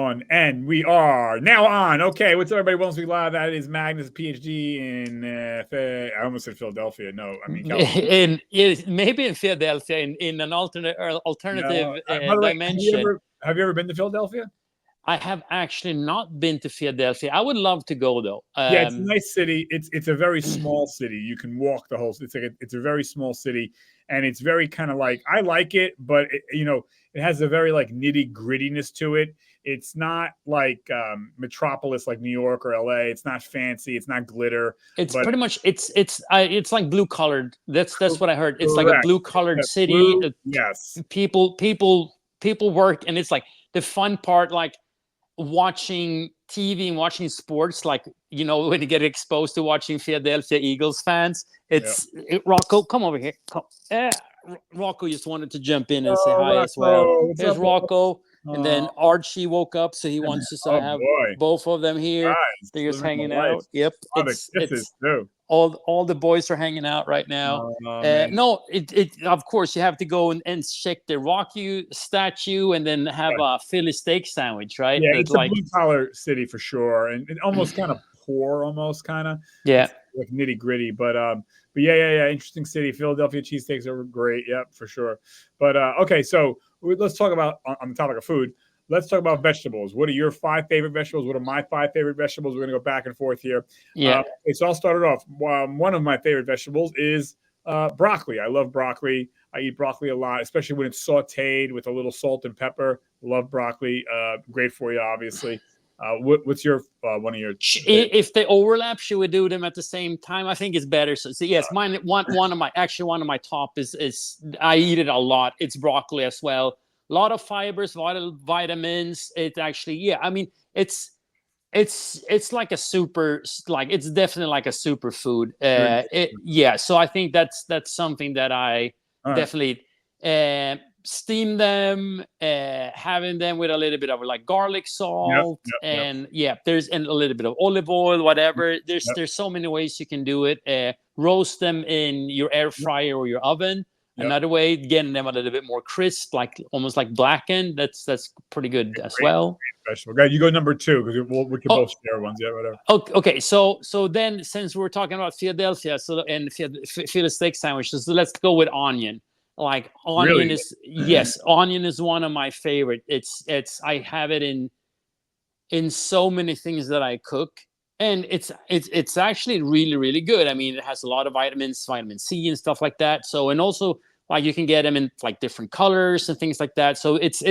And we are now on. Okay, what's up, everybody? Welcome to Live. That is Magnus, PhD in, I almost said Philadelphia. No, I mean California. Maybe in Philadelphia in an No, alternative by the way, dimension. have you ever been to Philadelphia? I have actually not been to Philadelphia. I would love to go though. Yeah, it's a nice city. It's a very small city. You can walk the whole. It's a very small city, and it's very kind of like I like it, but it has a very like nitty grittiness to it. It's not like metropolis like New York or LA. It's not fancy. It's not glitter. It's But pretty much it's like blue collared. That's what I heard. It's like a correct. blue collared Yes, city. blue. Yes. People work, and it's like the fun part, like watching TV and watching sports, like when you get exposed to watching Philadelphia Eagles fans, Rocco, come over here. Come. Rocco just wanted to jump in and say Oh, hi as well. Rocco. What's Here's up, Rocco, and then Oh, Archie woke up, so he wants us to oh have boy, both of them here. guys, They're just living the hanging life. out. Yep, Oh, the kisses it's too. all the boys are hanging out right now. Oh man. No, it of course you have to go and check the Rocky statue, and then have a Philly steak sandwich, right? Yeah, That it's a like blue collar city for sure, and almost kind of poor, almost kind of. yeah. It's like nitty gritty, but yeah. Interesting city. Philadelphia cheesesteaks are great. Yep, for sure. But okay, so let's talk about on the topic of food. Let's talk about vegetables. What are your 5 favorite vegetables? What are my 5 favorite vegetables? We're gonna go back and forth here. Yeah. Okay, so I'll start it off. One of my favorite vegetables is broccoli. I love broccoli. I eat broccoli a lot, especially when it's sautéed with a little salt and pepper. Love broccoli. Great for you, obviously. What's your one of your? If they overlap, should we do them at the same time? I think it's better. So yes, mine one of my top is I eat it a lot. It's broccoli as well. A lot of fibers, a lot of vitamins. It actually, yeah. I mean, it's like a super, like it's definitely like a superfood. Yeah. So I think that's something that I All right. definitely steam them, having them with a little bit of like garlic salt, Yep. and there's and a little bit of olive oil, whatever. Yep. There's so many ways you can do it. Roast them in your air fryer or your oven. Yep. Another way, getting them a little bit more crisp, like almost like blackened. That's pretty good as Great well. vegetable. Okay, you go number 2 because we can both share ones. Yeah, whatever. Okay. So then, since we're talking about Philadelphia, and Philly steak sandwiches, so let's go with onion. Like onion Really? is onion is one of my favorite. It's I have it in so many things that I cook, and it's actually really, really good. I mean, it has a lot of vitamins, vitamin C and stuff like that. So, and also like you can get them in like different colors and things like that. So it's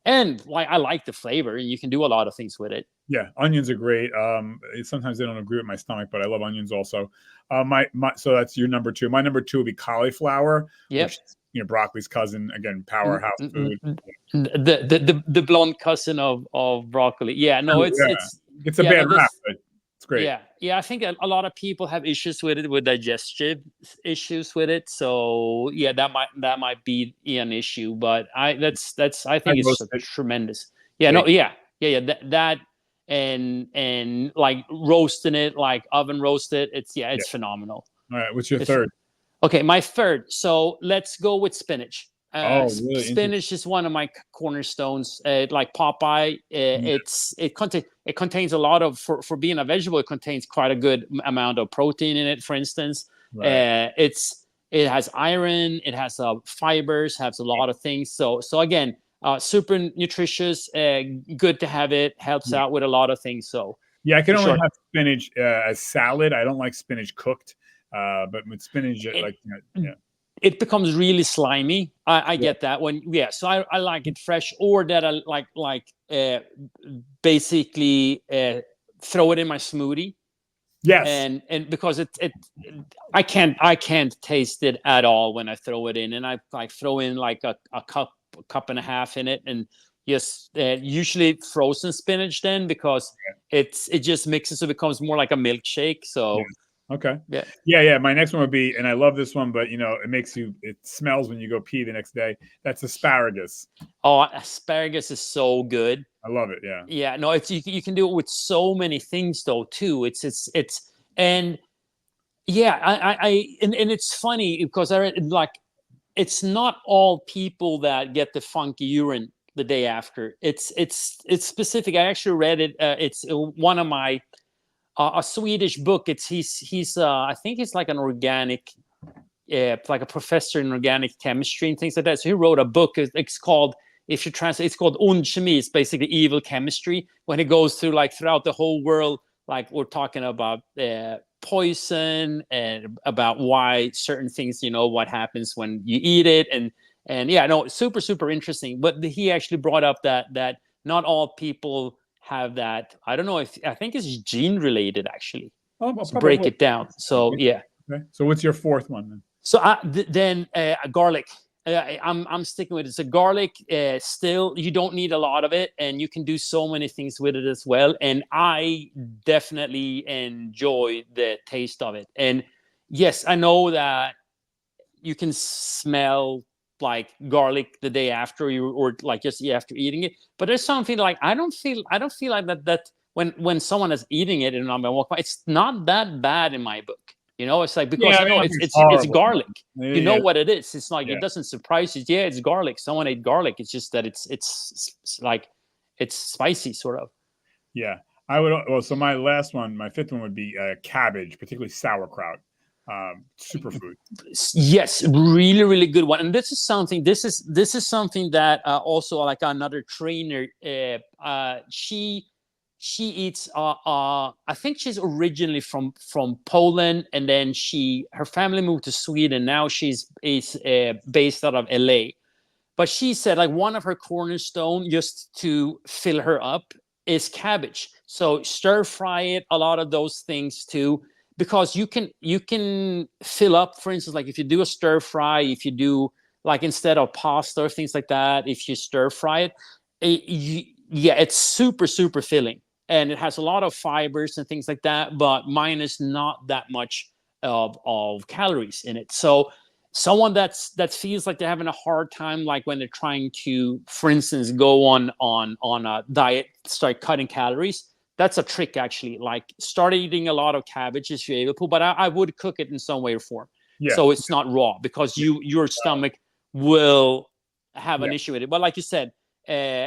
and like I like the flavor, and you can do a lot of things with it. Yeah, onions are great. Sometimes they don't agree with my stomach, but I love onions also. So that's your number 2. My number 2 would be cauliflower, Yep. which broccoli's cousin. Again, powerhouse food. The blonde cousin of broccoli. Yeah, no, it's a bad rap, but it's great. Yeah. I think a lot of people have issues with it, with digestive issues with it. So yeah, that might be an issue. But I think it's tremendous. Yeah, no, yeah. That and like roasting it, like oven roasted. It's phenomenal. All right, what's your third? Okay, my third. So let's go with spinach. Really? Spinach is one of my cornerstones. Like Popeye, it contains a lot of, for being a vegetable, it contains quite a good amount of protein in it. For instance, right. It has iron, it has fibers, has a lot of things. So again, super nutritious. Good to have it. Helps out with a lot of things. So yeah, I can only have spinach as salad. I don't like spinach cooked. But with spinach, it becomes really slimy. I get that one. Yeah, so I like it fresh, or that I like basically throw it in my smoothie. Yes, and because I can't taste it at all when I throw it in, and I like throw in like a cup and a half in it, and usually frozen spinach then, because it just mixes, so it becomes more like a milkshake. So. Yeah. Okay. Yeah. My next one would be, and I love this one, but it smells when you go pee the next day. That's asparagus. Oh, asparagus is so good. I love it. Yeah. Yeah. No, you can do it with so many things though too. And yeah, and it's funny because it's not all people that get the funky urine the day after. It's specific. I actually read it. It's one of my a Swedish book. It's he's I think he's like an organic, like a professor in organic chemistry and things like that. So he wrote a book. It's called, if you translate, it's called Und Chemie. It's basically evil chemistry. When it goes through like throughout the whole world, like we're talking about poison and about why certain things, what happens when you eat it, and yeah, no, super interesting. But he actually brought up that not all people have that. I don't know if I think it's gene related actually. So break it down. So yeah. Okay. So what's your fourth one then? So then garlic. I'm sticking with it. So garlic, still, you don't need a lot of it, and you can do so many things with it as well. And I definitely enjoy the taste of it. And yes, I know that you can smell like garlic the day after you, or like just after eating it. But there's something like I don't feel like that when someone is eating it and I'm walking by, it's not that bad in my book. It's like, because it's garlic. Yeah, you know what it is. It's like, yeah. it doesn't surprise you. Yeah, it's garlic. Someone ate garlic. It's just that it's like it's spicy, sort of. Yeah, I would. Well, so my last one, my fifth one would be cabbage, particularly sauerkraut, superfood. Yes, really good one. And this is something. This is something that also, like, another trainer. She eats. I think she's originally from Poland, and then her family moved to Sweden. Now she's based out of LA. But she said, like, one of her cornerstone, just to fill her up, is cabbage. So stir fry it, a lot of those things too, because you can fill up. For instance, like if you do a stir fry, if you do, like, instead of pasta or things like that, if you stir fry it, it's super filling, and it has a lot of fibers and things like that, but minus not that much of calories in it. So someone that feels like they're having a hard time, like when they're trying to, for instance, go on a diet, start cutting calories, that's a trick actually. Like, start eating a lot of cabbage if you're able to, but I would cook it in some way or form. Yeah. So it's not raw, because your stomach will have an issue with it. But like you said,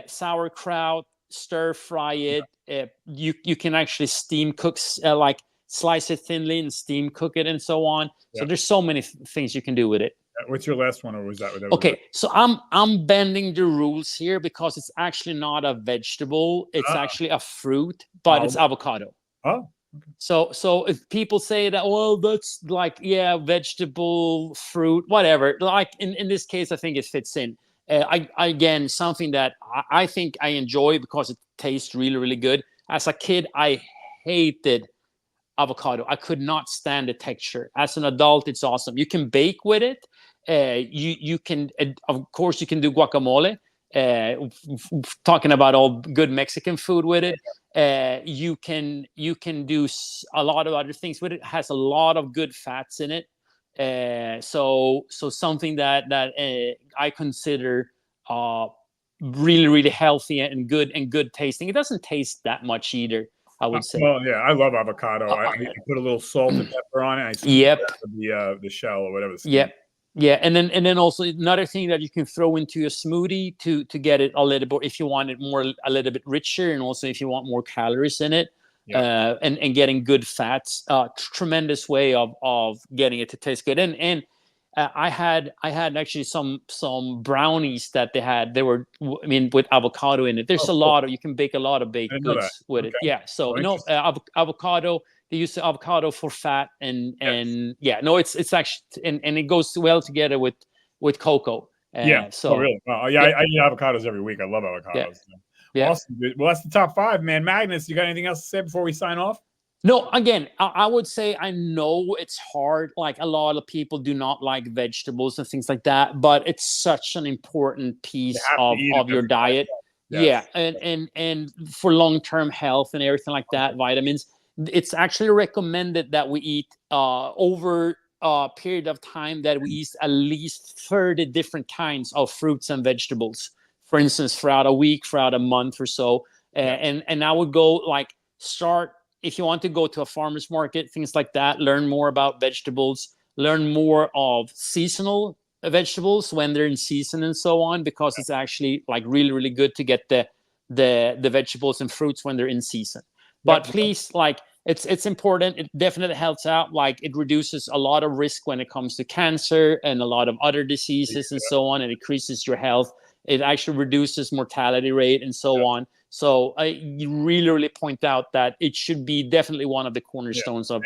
sauerkraut, stir fry it. You can actually steam cook, like slice it thinly and steam cook it and so on. So there's so many things you can do with it. What's your last one, or was that? Okay, so I'm bending the rules here, because it's actually not a vegetable. It's actually a fruit, but it's avocado. Oh. Okay. So if people say that, well, that's like, vegetable, fruit, whatever. Like in this case, I think it fits in. Again, something that I think I enjoy because it tastes really good. As a kid, I hated avocado. I could not stand the texture. As an adult, it's awesome. You can bake with it. You can, of course, you can do guacamole. Talking about all good Mexican food with it. You can do a lot of other things with it. It has a lot of good fats in it. So something that I consider really healthy and good tasting. It doesn't taste that much either, I would say. Well, yeah, I love avocado. I put a little salt and pepper on it. The shell or whatever. Yeah, and then also another thing that you can throw into your smoothie to get it a little bit, if you want it a little bit richer, and also if you want more calories in it, and getting good fats. Tremendous way of getting it to taste good. And I had actually some brownies that they were, I mean, with avocado in it. There's a lot of, you can bake a lot of baked goods with it. Yeah, so avocado. They use avocado for fat, and it's actually, and it goes well together with cocoa. So really? Well, I eat avocados every week. I love avocados. Yeah. Awesome. Well, that's the top 5, man. Magnus, you got anything else to say before we sign off? No, again, I would say, I know it's hard. Like, a lot of people do not like vegetables and things like that, but it's such an important piece of your diet. Yes. Yeah, and for long-term health and everything like that, vitamins. It's actually recommended that we eat over a period of time, that we eat at least 30 different kinds of fruits and vegetables. For instance, throughout a week, throughout a month or so. And I would go, like, start, if you want to go to a farmer's market, things like that, learn more about vegetables, learn more of seasonal vegetables when they're in season and so on, because it's actually like really, really good to get the vegetables and fruits when they're in season. But please, like, it's important. It definitely helps out. Like, it reduces a lot of risk when it comes to cancer and a lot of other diseases and so on. It increases your health. It actually reduces mortality rate and so on. So you really, really point out that it should be definitely one of the cornerstones of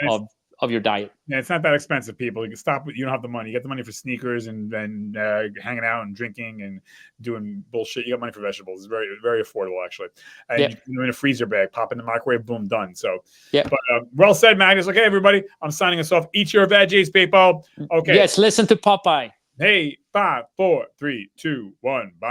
your diet. Yeah, it's not that expensive, people. You can stop. You don't have the money. You get the money for sneakers and then hanging out and drinking and doing bullshit. You got money for vegetables. It's very, very affordable, actually. And you can do it in a freezer bag, pop in the microwave, boom, done. So, but well said, Magnus. Okay, everybody, I'm signing us off. Eat your veggies, people. Okay. Yes, listen to Popeye. Hey, 5, 4, 3, 2, 1, bye.